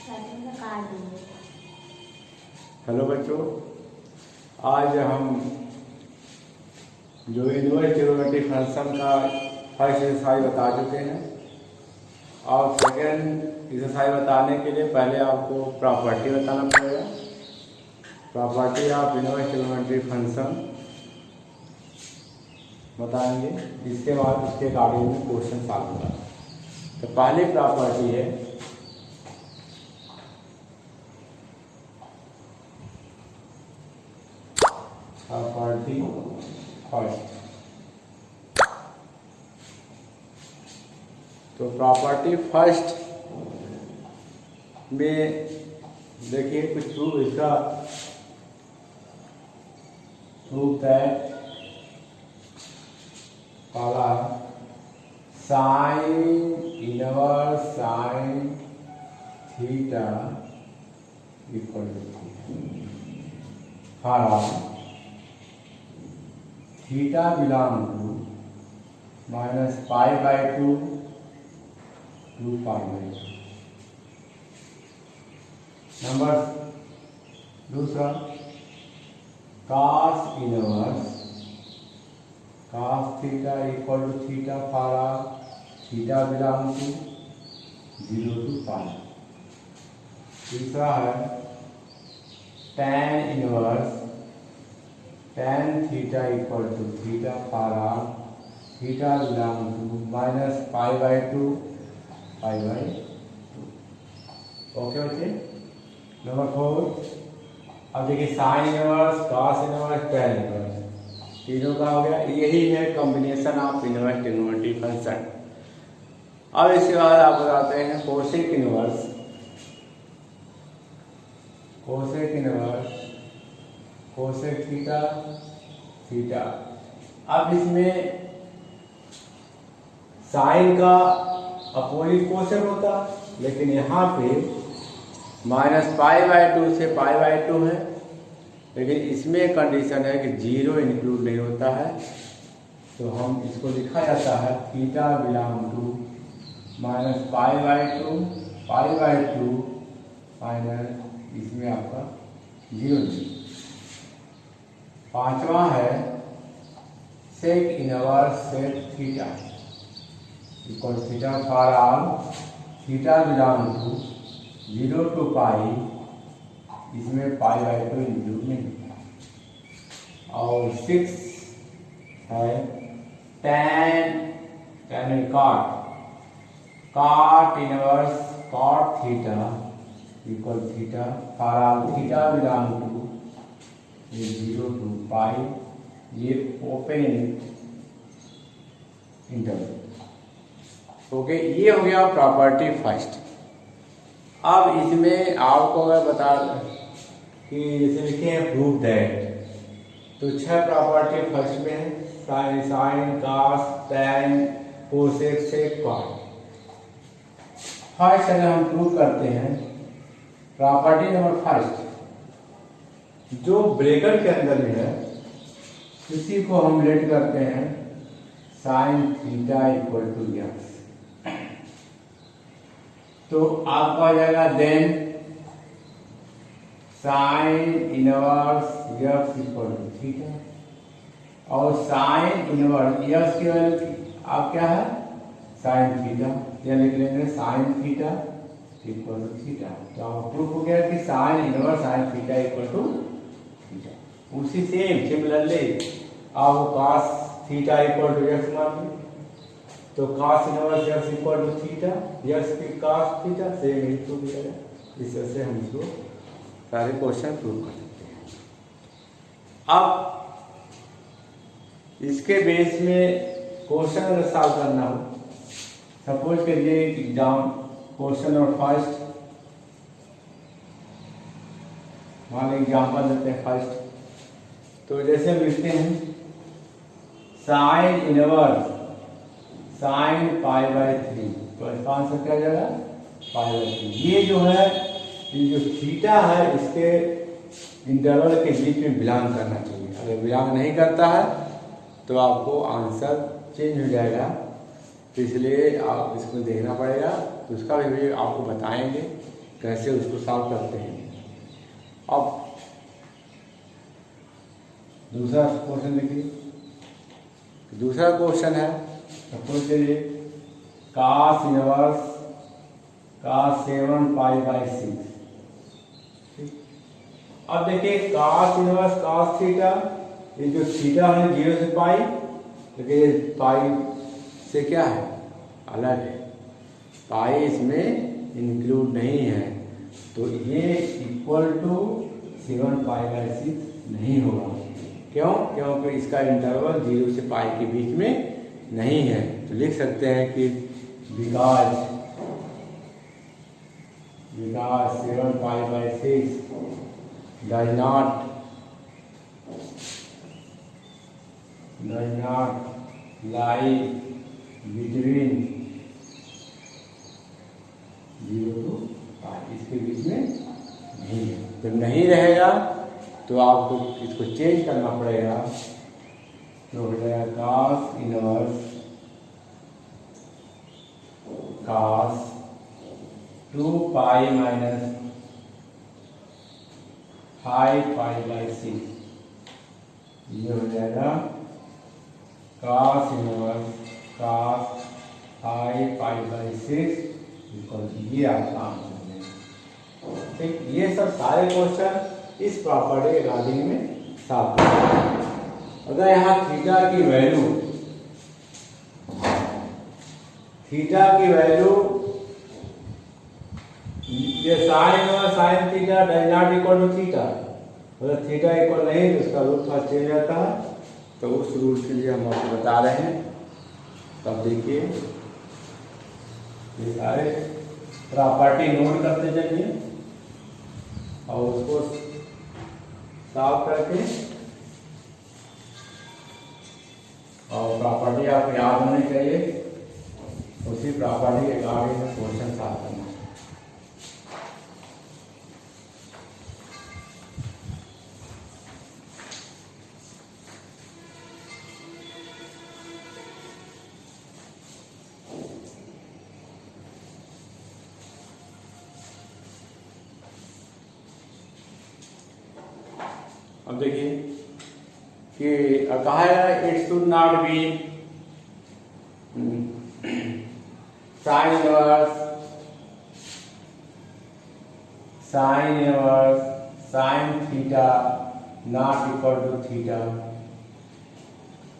Hello बच्चों, आज हम जो इनवर्स ट्रिग्नोमेट्रिक फंक्शन का फर्स्ट एक्सरसाइज बता चुके हैं और सेकेंड एक्सरसाइज बताने के लिए पहले आपको प्रॉपर्टी बताना पड़ेगा। Property of inverse trigonometric function बताएंगे, इसके बाद उसके अकॉर्डिंग में क्वेश्चन सॉल्व होगा। तो पहली प्रॉपर्टी है प्रॉपर्टी फर्स्ट। तो प्रॉपर्टी फर्स्ट में देखिए कुछ प्रूफ इसका प्रूफ है पहला sine inverse sine theta equal to theta belong to -π/2 to π/2। Number दूसरा cos inverse cos theta equal to theta for theta belong to 0 to π। तीसरा है tan inverse tan theta equal to theta for theta belong to -π/2 π/2। Okay बच्चे। Number 4 अब देखिए sine inverse cos inverse tan inverse तीनों का हो गया। यही है combination of inverse trigonometric function. अब इसके बाद आप बताते हैं cosec inverse cosec theta theta. अब इसमें साइन का अपोजिट कोसेक होता, लेकिन यहाँ पे -π/2 से π/2 है, लेकिन इसमें कंडीशन है कि 0 इंक्लूड नहीं होता है। तो हम इसको लिखा जाता है थीटा बिलोंग टू -π/2 π/2 फाइनल इसमें आपका 0 नहीं। पांचवा है sec inverse sec theta equal theta for all theta belong to 0 to π, इसमें π/2 इंक्लूड नहीं होता। और 6 है tan cot inverse cot theta equal theta for all theta belong to 0 to π। ये ओपन इंटरवल। ओके, ये हो गया प्रॉपर्टी फर्स्ट। अब इसमें आपको अगर बता कि जैसे लिखे हैं प्रूफ दैट, तो 6 प्रॉपर्टी फर्स्ट में है sine cos tan cosec sec cot. First अगर हम प्रूफ करते हैं प्रॉपर्टी नंबर फर्स्ट, जो ब्रैकेट के अंदर में है इसी को हम लेट करते हैं sine theta equal to x. तो आपका आ जाएगा then sine inverse x equal to theta, और साइन इनवर्स यक्स की वैल्यू आप क्या है साइन थीटा, या लिख लेंगे sine theta equal to theta. तो आप प्रूफ हो गया कि sine inverse sine theta equal to theta. उसी सेम सिमिलरली आप cos theta equal to x मान लीजिए, तो cos inverse x equal to theta, x की cos थीटा सेम ही प्रूफ करेगा। इस तरह से हम इसको सारे क्वेश्चन प्रूव कर सकते हैं। अब इसके बेस में क्वेश्चन अगर सॉल्व करना हो, सपोज करिए एग्जाम क्वेश्चन नंबर फर्स्ट, मान लीजिए एग्जाम्पल देते हैं फर्स्ट। तो जैसे हम लिखते हैं साइन इनवर्स साइन π/3, तो इसका आंसर क्या जाएगा π/3। ये जो है ये जो थीटा है इसके इंटरवल के बीच में बिलोंग करना चाहिए। अगर बिलोंग नहीं करता है तो आपको आंसर चेंज हो जाएगा। तो इसलिए आप इसको देखना पड़ेगा, तो उसका भी आपको बताएंगे कैसे उसको सॉल्व करते हैं। अब दूसरा क्वेश्चन देखिए, दूसरा क्वेश्चन है, सपोज करिए cos इनवर्स cos 7π/6। अब देखिए cos इनवर्स cos थीटा, ये जो थीटा है 0 से पाई, तो ये पाई से क्या है, अलग है, पाई इसमें इंक्लूड नहीं है, तो ये इक्वल टू 7π/6 नहीं होगा। क्यों? क्योंकि इसका इंटरवल 0 से पाई के बीच में नहीं है। तो लिख सकते हैं कि because 7π/6 does not lie between 0 to pi, इसके बीच में नहीं है। जब नहीं रहेगा तो आपको इसको चेंज करना पड़ेगा, तो हो जाएगा cos इनवर्स cos 2π माइनस 5π/6, ये हो जाएगा cos इनवर्स cos 5π/6 ये आपका आंसर है। ठीक, ये सब सारे क्वेश्चन इस प्रॉपर्टी के अकॉर्डिंग में साफ है। अगर यहाँ थीटा की वैल्यू ये sine theta does not equal to theta, अगर थीटा इक्वल नहीं तो उसका रूट थोड़ा चेंज रहता है, तो उस रूल के लिए हम आपको बता रहे हैं। तब देखिए ये सारे प्रॉपर्टी नोट करते जाइए और उसको साफ करके, और प्रॉपर्टी आपको याद होनी चाहिए, उसी प्रॉपर्टी के अकॉर्डिंग में क्वेश्चन साफ करना है। अब देखिए कि कहा है it should not be sine inverse sine theta not equal to theta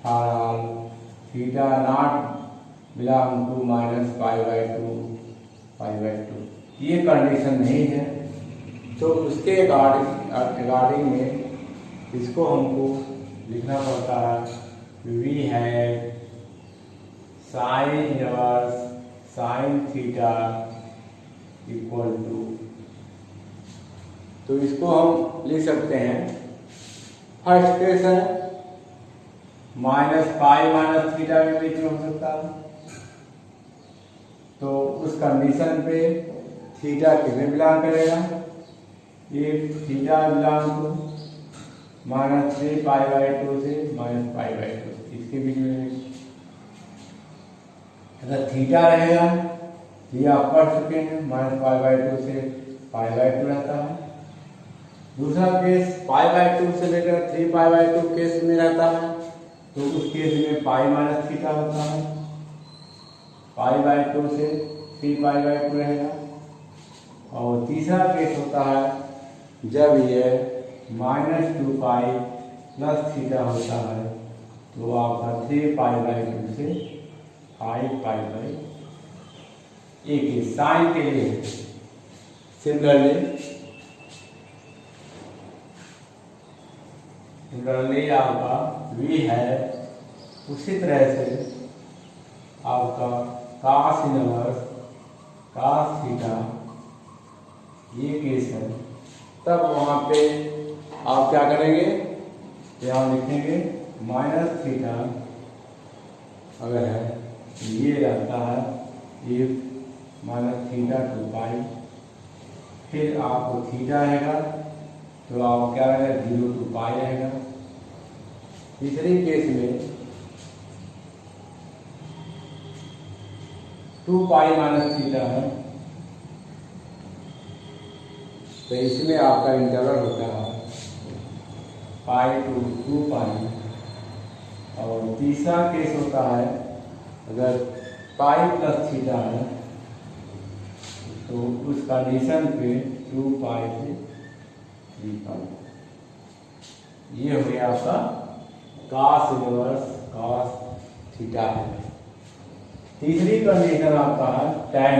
for all theta not belong to -π/2 ये कंडीशन नहीं है, तो उसके अकॉर्डिंग में इसको हमको लिखना पड़ता है। We have sine inverse sine theta equal to, तो इसको हम लिख सकते हैं, फर्स्ट केस है -π -थीटा के बीच में हो सकता है, तो उस कंडीशन पे थीटा किसमें बिलोंग करेगा, ये थीटा बिलोंग टू -3π/2 से -π/2, इसके बीच में अगर थीटा रहेगा, ये आप पढ़ चुके हैं, -π/2 से π/2 रहता है। दूसरा केस π/2 से लेकर 3π/2 केस में रहता है, तो उस केस में π - थीटा होता है, π/2 से 3π/2 रहेगा। और तीसरा केस होता है जब ये -2π + थीटा होता है, तो आपका 3π/2 से 5π/, एक साइन के लिए सिमिलरली आपका वी है, उसी तरह से आपका cos इनवर्स cos थीटा ये केस है, तब वहाँ पे आप क्या करेंगे, यहाँ लिखेंगे -थीटा अगर है, ये रहता है ये -थीटा 2π, फिर आपको थीटा रहेगा तो आप क्या रहेगा 0 to π रहेगा। तीसरी केस में 2π - थीटा है, तो इसमें आपका इंटरवल होता है पाई टू 2 पाई। और तीसरा केस होता है अगर पाई प्लस थीटा है तो उस कंडीशन पे 2 पाई से 3 पाई। ये हो गया आपका cos इनवर्स cos थीटा है। तीसरी कंडीशन आपका है tan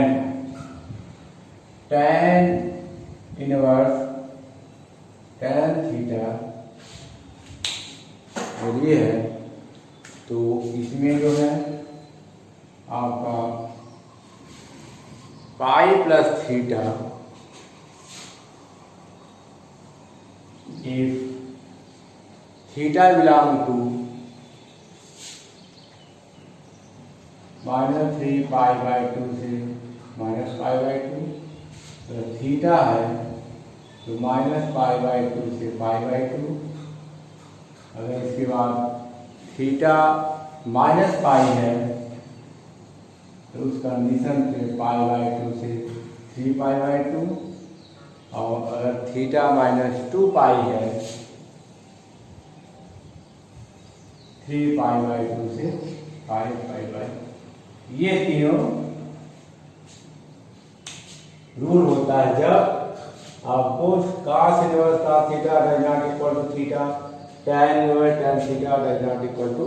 इनवर्स tan थीटा और ये है। तो इसमें जो है आपका pi plus theta if theta belong to -3 pi by 2 से -पाई बाई 2। तो थीटा है तो -पाई बाई 2 से पाई बाई 2। अगर इसके बाद थीटा -पाई है तो उस कंडीशन पे पाई बाई 2 से 3 पाई बाई 2। और अगर थीटा -2 पाई है 3 पाई बाई 2 से 5 पाई बाई। ये तीनों रूल होता है जब आपको cos inverse cos theta does not equal to theta, tan inverse tan theta does not equal to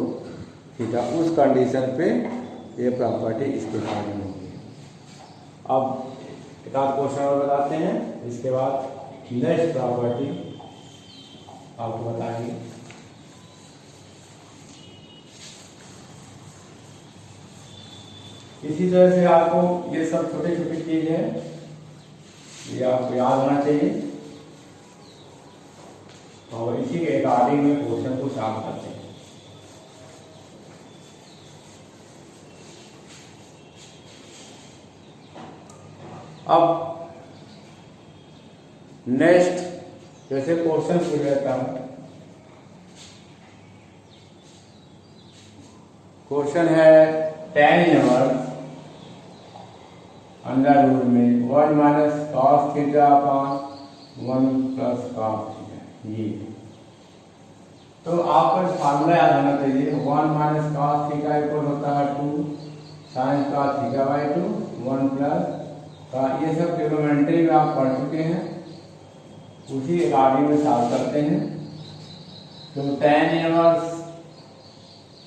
theta. उस कंडीशन पे ये प्रॉपर्टी इसके कारण होगी। अब एक आध क्वेश्चन और बताते हैं, इसके बाद नेक्स्ट प्रॉपर्टी आपको बताएंगे। इसी तरह से आपको ये सब छोटे छोटे चीज है, ये आपको याद होना चाहिए और इसी के अकॉर्डिंग में क्वेश्चन को सॉल्व करते हैं। अब नेक्स्ट जैसे क्वेश्चन पूछ रहता है, क्वेश्चन है tan इनवर्स अंडर रूट में 1 minus cos theta upon 1 plus cos theta. ये तो आपका फार्मूला याद होना चाहिए, 1 माइनस cos थीटा इक्वल होता है 2 sine cos theta by 2 1 plus का। ये सब ट्रिग्नोमेट्री में आप पढ़ चुके हैं, उसी अकॉर्डिंग में सॉल्व करते हैं। तो tan इनवर्स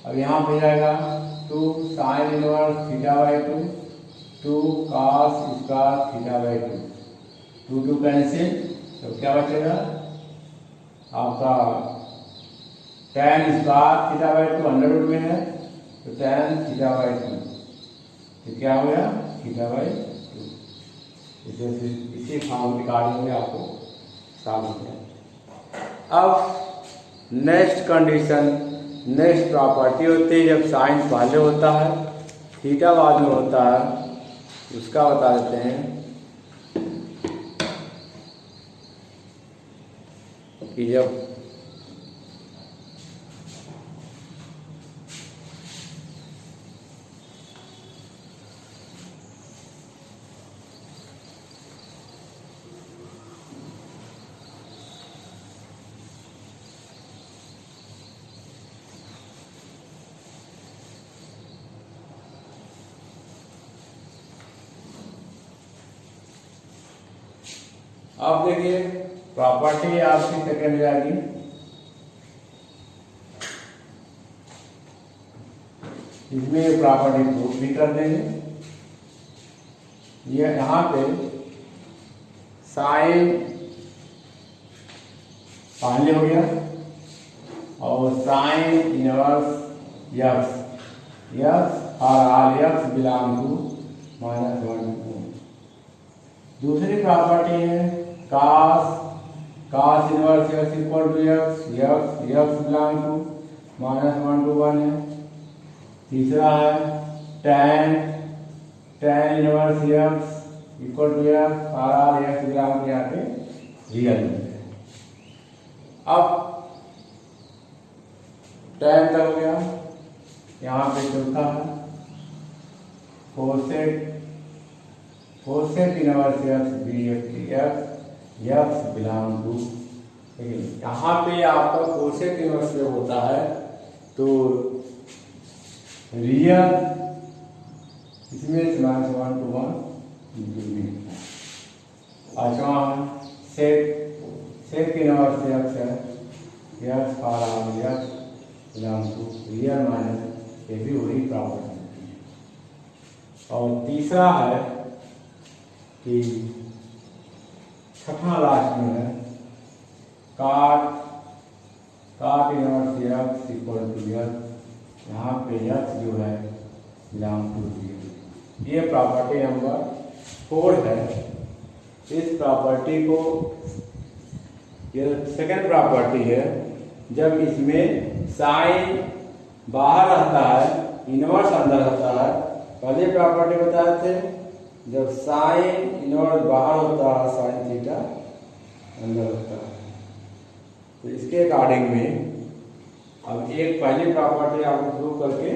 अब यहाँ पे जाएगा 2 sine inverse theta by 2 2 cos square theta by 2 2 cancel. तो क्या बचेगा आपका tan square theta by 2 under root में है तो tan थीटा बाई 2। तो क्या हो गया थीटा बाई 2। इसी फॉर्म निकालने में आपको सॉल्व हो गया। अब नेक्स्ट कंडीशन, नेक्स्ट प्रॉपर्टी होती है जब साइन पहले होता है थीटा बाद में होता है, उसका बता देते हैं कि जब अब देखिए प्रॉपर्टी आपकी सेकेंड जाएगी। इसमें ये प्रॉपर्टी प्रूफ भी कर देंगे। ये यहाँ पे साइन पहले हो गया और साइन इनवर्स यक्स और आर यक्स बिलोंग टू -1 2। दूसरी प्रॉपर्टी है cos inverse x equal to x belong to -1 to 1 है। तीसरा है tan inverse x equal to x और x बिलोंग टू यहाँ पे रियल है। अब tan तक हो गया, यहाँ पे चौथा है cosec inverse x dx x belong to, यहाँ पे आपका कोसेक इनवर्स में होता है तो रियल इसमें -1 to 1 अच्छा सेक इनवर्स यक्स है, x for x belong to real minus, ये भी वही प्रॉपर्टी होती है। और तीसरा है कि छठा लास्ट में है cot inverse x equal to x, यहाँ पे यक्स जो है बिलोंग टू रियल। ये प्रॉपर्टी नंबर 4 है। इस प्रॉपर्टी को, ये सेकेंड प्रॉपर्टी है, जब इसमें साइन बाहर रहता है इनवर्स अंदर रहता है। पहले प्रॉपर्टी बताए थे जब साइन इनवर्स बाहर होता है साइन थीटा अंदर होता है। तो इसके अकॉर्डिंग में अब एक पहली प्रॉपर्टी आपको प्रूव करके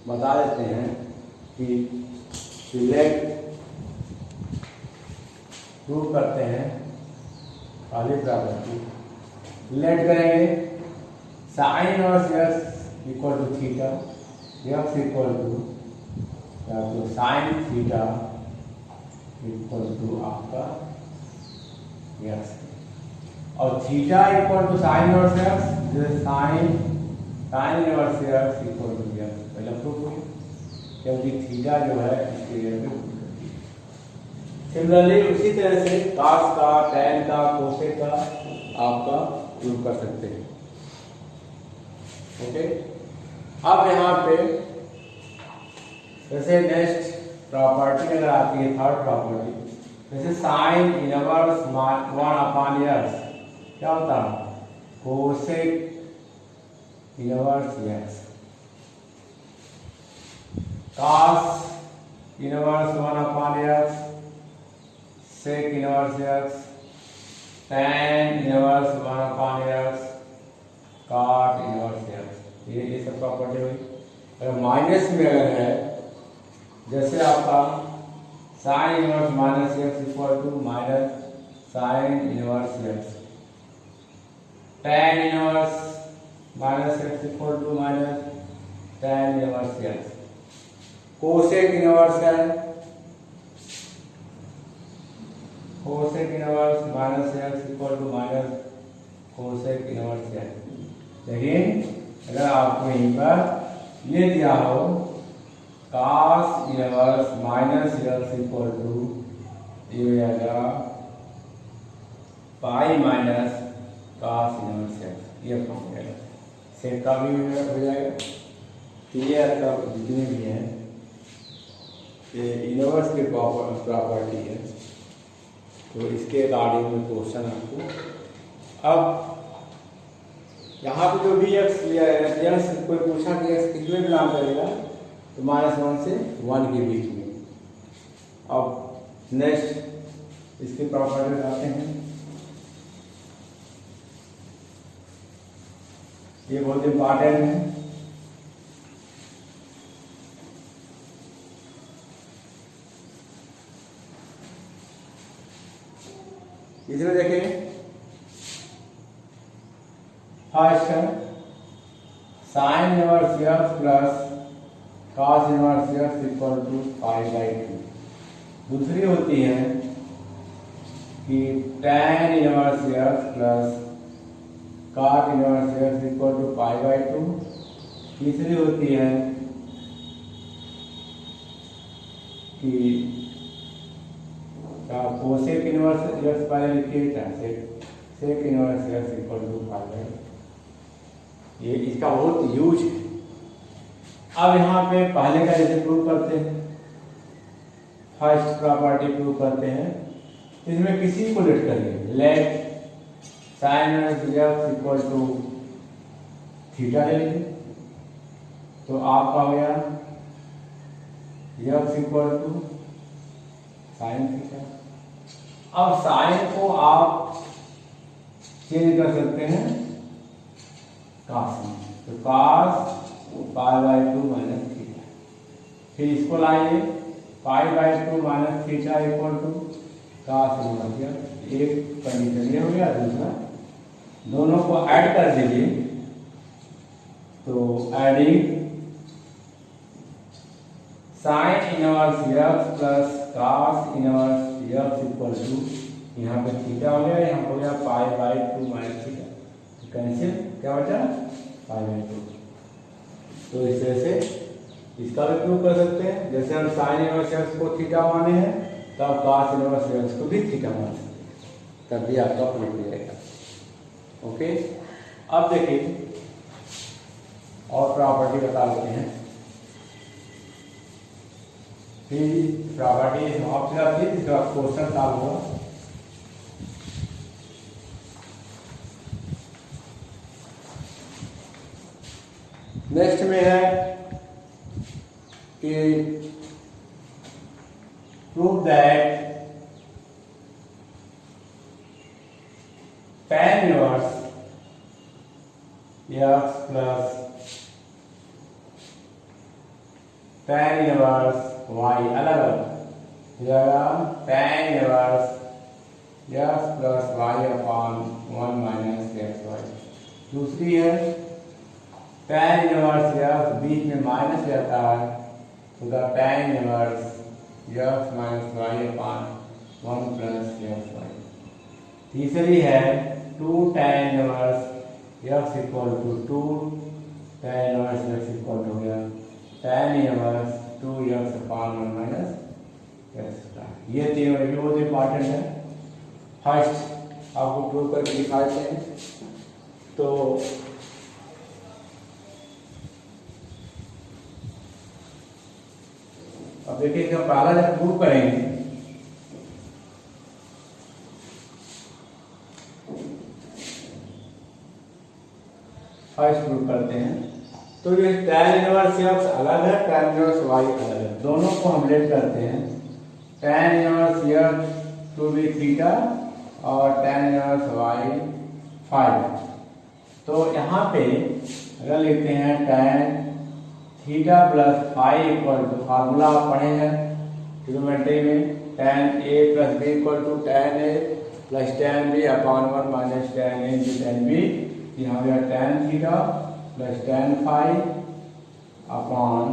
बता देते हैं कि सिलेक्ट प्रूव करते हैं। पहली प्रॉपर्टी लेट करेंगे साइन और x equal to theta, x equal to या तो साइन थीटा इक्वल टू आपका यक्स, और थीटा इक्वल टू साइन और x, sine inverse x equal to x. पहले प्रूफ हुई क्योंकि थीटा जो है इसके लिए। सिमिलरली उसी तरह से कॉस का, टैन का, कोसेक का आपका प्रूव कर सकते हैं। ओके, अब यहाँ पे जैसे नेक्स्ट प्रॉपर्टी अगर आती है थर्ड प्रॉपर्टी, जैसे साइन इनवर्स 1/x क्या होता है cosec inverse x, cos inverse 1/x, sec inverse x, tan inverse 1/x, cot inverse x. ये सब प्रॉपर्टी हुई। अगर माइनस में अगर है जैसे आपका sine inverse -x equal to minus sine inverse x, tan inverse -x equal to minus tan inverse x, cosec inverse है cosec inverse -x equal to minus cosec inverse x. लेकिन अगर आपको यहीं पर ये दिया हो cos inverse -x equal to ये हो जाएगा pi minus cos inverse x, ये फॉर्म हो जाएगा। सेक का भी हो जाएगा। क्लियर का जितने भी हैं ये इनवर्स के प्रॉपर्टी है, तो इसके अकॉर्डिंग में क्वेश्चन आपको। अब यहाँ पे जो भी एक्स लिया है, एक्स कोई पूछा कि एक्स कितने बिलोंग करेगा, तो -1 से 1 के बीच में। अब नेक्स्ट इसकी प्रॉपर्टी बताते हैं। ये बहुत इंपॉर्टेंट है। इसमें देखें फर्स्ट है sine inverse x plus cos inverse x equal to π/2। दूसरी होती है कि tan inverse x plus cot inverse x equal to π/2। तीसरी होती है कि कोसेक इनवर्स यक्स पहले लिखिए, sec inverse x equal to π/2। ये इसका बहुत यूज है। अब यहाँ पे पहले का जैसे प्रूव करते हैं, फर्स्ट प्रॉपर्टी प्रूव करते हैं, इसमें किसी को लेट करिए, let sine x equal to theta ले लीजिए, तो आपका हो गया x equal to sine theta. अब साइन को आप चेंज कर सकते हैं कॉस में, तो कॉस π/2 माइनस थीटा। फिर इसको लाइए π/2 minus theta equal to cos inverse x. एक कंडीशन ये हो गया, दूसरा दोनों को ऐड कर दीजिए, तो adding sine inverse x plus cos inverse x equal to, यहाँ पे थीटा हो गया, यहाँ हो गया π/2 माइनस थीटा, कैंसिल, क्या बचा π/2। तो इस तरह से इसका भी प्रूव कर सकते हैं। जैसे हम साइन इनवर्स एक्स को थीटा माने हैं, तब cos इनवर्स एक्स को भी थीटा मान सकते हैं, तब भी आपका प्रूफ हो जाएगा। ओके, अब देखिए और प्रॉपर्टी बता देते हैं। फिर प्रॉपर्टी ऑप्शन थी, इसका क्वेश्चन सॉल्व हुआ। नेक्स्ट में है कि prove that tan inverse x plus tan inverse y अलग अलग जाएगा, tan inverse x plus y upon 1 minus x y. दूसरी है tan इनवर्स एक्स, बीच में माइनस रहता है, तो tan inverse x minus y upon 1 plus x y. तीसरी है 2 tan inverse x equal to 2 tan inverse x equal हो गया tan inverse 2x upon 1 minus x. ये तीनों भी बहुत इंपॉर्टेंट है। फर्स्ट आपको प्रूव करके दिखाते हैं। तो अब देखिए, इसका पहला जब प्रूव करेंगे, फर्स्ट प्रूव करते हैं, तो ये tan इनवर्स एक्स अलग है, tan इनवर्स वाई अलग है, दोनों को हम लेट करते हैं। tan inverse x to be theta और tan इनवर्स वाई 5। तो यहाँ पे अगर लिखते हैं tan theta plus five equal to, formula आप पढ़े हैं ट्रिग्नोमेट्री में, tan a plus b equal to tan a plus tan b upon 1 minus tan a into tan b। यहाँ गया tan theta plus tan five upon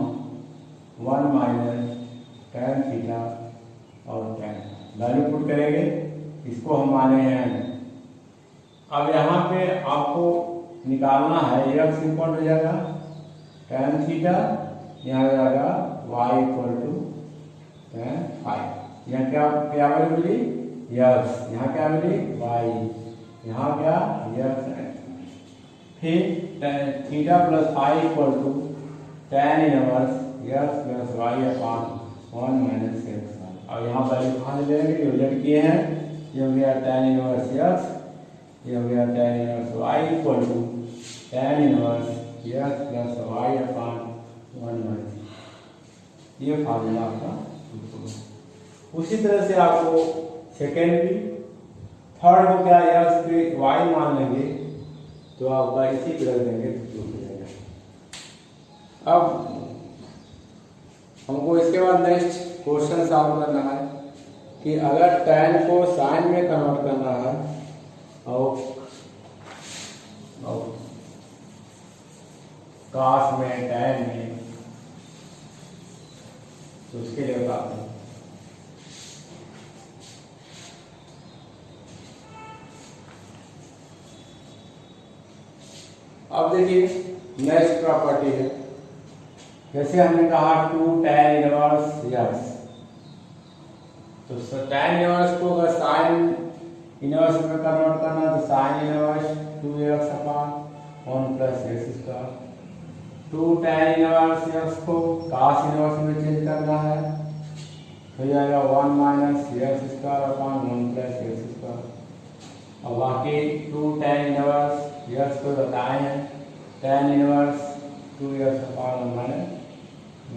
1 minus tan theta और tan, value put करेंगे, इसको हम माने हैं। अब यहाँ पे आपको निकालना है, x इक्वल हो जाएगा tan थीटा, यहाँ जाएगा y equal to tan five. यहाँ क्या क्या वैल्यू मिली x, यहाँ क्या मिली y, यहाँ क्या x। फिर theta plus five equal to tan inverse x plus y upon 1 minus x. और यहाँ वैल्यू कहाँ से लेंगे, यूलेट किए हैं, ये हो गया tan इनवर्स x, ये हो गया tan inverse y equal to tan inverse x plus y upon 1 minus. ये फार्मूला आपका। उसी तरह से आपको सेकेंड भी, थर्ड को क्या एक्स पे वाई मान लेंगे, तो आपका इसी तरह देंगे तो हो जाएगा। अब हमको इसके बाद नेक्स्ट क्वेश्चन सॉल्व करना है कि अगर tan को साइन में कन्वर्ट करना है और cos में tan में, तो उसके लिए बताते हैं। अब देखिए नेक्स्ट प्रॉपर्टी है, जैसे हमने कहा 2 tan इनवर्स एक्स, तो tan इनवर्स को अगर साइन इनवर्स में कन्वर्ट करना तो sign inverse 2x upon 1 plus x square. 2 tan inverse x को cos इनवर्स में चेंज करना है, हो जाएगा 1 minus x square upon 1 plus x square. और बाकी 2 tan इनवर्स एक्स को बताए हैं, tan inverse 2x upon 1 minus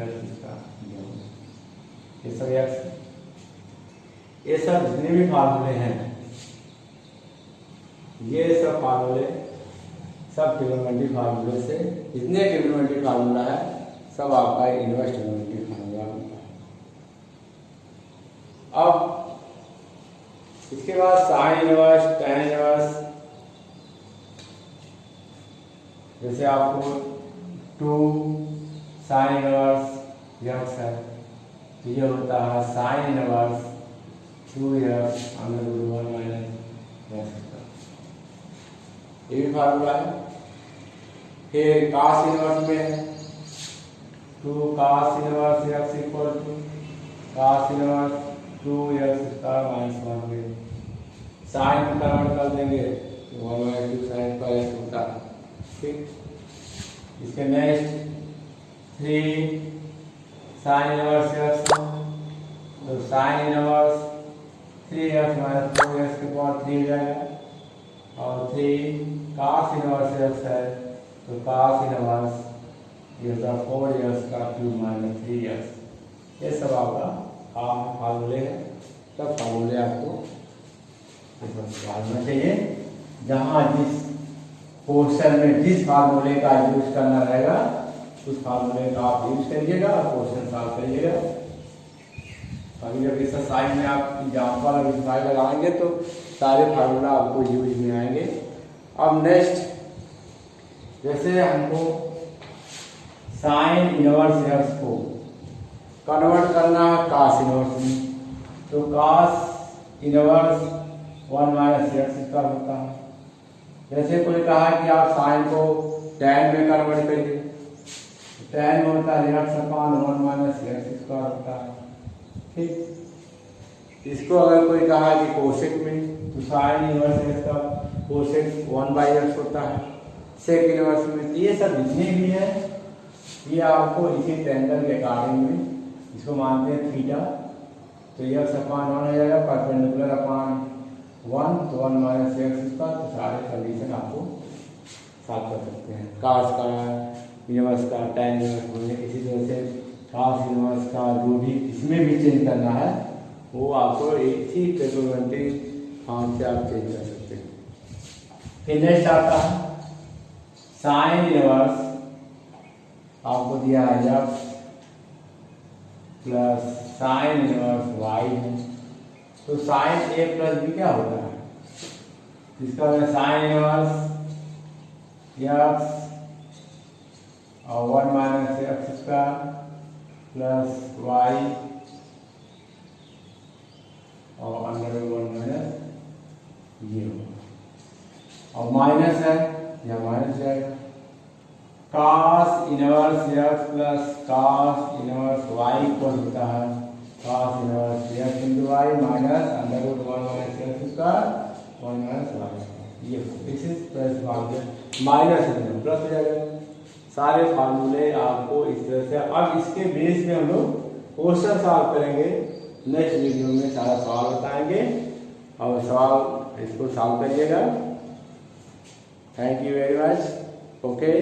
x square. ये सब एक्स, ये सब जितने भी फार्मूले हैं, ये सब फार्मूले सब ट्रिग्नोमेट्री फार्मूले से, जितने ट्रिग्नोमेट्री फार्मूला है सब आपका इनवर्स ट्रिग्नोमेट्री फार्मूला होता है। अब इसके बाद साइन इनवर्स, tan इनवर्स, जैसे आपको 2 साइन इनवर्स यक्स है, तो ये होता है sine inverse 2x under root 1 minus x। ये भी फार्मूला है। फिर cos इनवर्स में है 2 cos inverse x equal to cos inverse 2x square minus 1 में साइन को कन्वर्ट कर देंगे तो 1/2 साइन पर x होता है। ठीक, इसके नेक्स्ट 3 साइन इनवर्स x, तो sine inverse 3x minus 4x के पावर 3 हो जाएगा, और 3 cos इनवर्स x है तो cos इनवर्स ये होता है 4x का क्यूब माइनस 3x। ये सब आपका फार्मूले है, सब फार्मूले आपको मालूम चाहिए। जहाँ जिस क्वेश्चन में जिस फार्मूले का यूज करना रहेगा उस फार्मूले का आप यूज करिएगा और क्वेश्चन सॉल्व करिएगा। अभी जब एक्सरसाइज में आप एग्जाम्पल और एक्सरसाइज लगाएंगे तो सारे फार्मूला आपको यूज में आएंगे। अब नेक्स्ट, जैसे हमको साइन इनवर्स एक्स को कन्वर्ट करना है cos इनवर्स में, तो cos inverse 1 minus x square होता है। जैसे कोई कहा कि आप साइन को tan में कन्वर्ट करिए, tan में होता है x upon 1 minus x square होता है। ठीक, इसको अगर कोई कहा कि कोसेक में, तो साइन इनवर्स एक्स का कोसेक 1/x होता है। सेक इनवर्स में, तो ये सब जितने भी हैं ये आपको इसी ट्रायंगल के अकॉर्डिंग में इसको मानते हैं थीटा, तो x अपॉन 1 हो जाएगा, परपेंडिकुलर अपॉन 1 तो 1 माइनस एक्स स्क्वायर। तो सारे कंडीशन आपको सॉल्व कर सकते हैं। cos का, इनवर्स का, tan इनवर्स होने, इसी तरह से cos इनवर्स का जो भी इसमें भी चेंज करना है वो आपको एक ही ट्रिग्नोमेट्री फॉर्म से आप चेंज कर सकते हैं। फिर नेक्स्ट आता है साइन इनवर्स, आपको दिया है x plus sine inverse y है, तो साइन a प्लस b क्या होता है, इसका साइन इनवर्स x और 1 minus x square plus y और अंडर 1 माइनस 0 और माइनस है या माइनस जाएगा। cos inverse x plus cos inverse y equal होता है cos inverse x into y minus under root 1 minus x square 1 minus y। ये this is plus minus plus हो जाएगा। सारे फार्मूले आपको इस तरह से, अब इसके बेस में हम लोग क्वेश्चन सॉल्व करेंगे। नेक्स्ट वीडियो में सारा सवाल बताएंगे और सवाल इसको सॉल्व करिएगा। Thank you very much. Okay.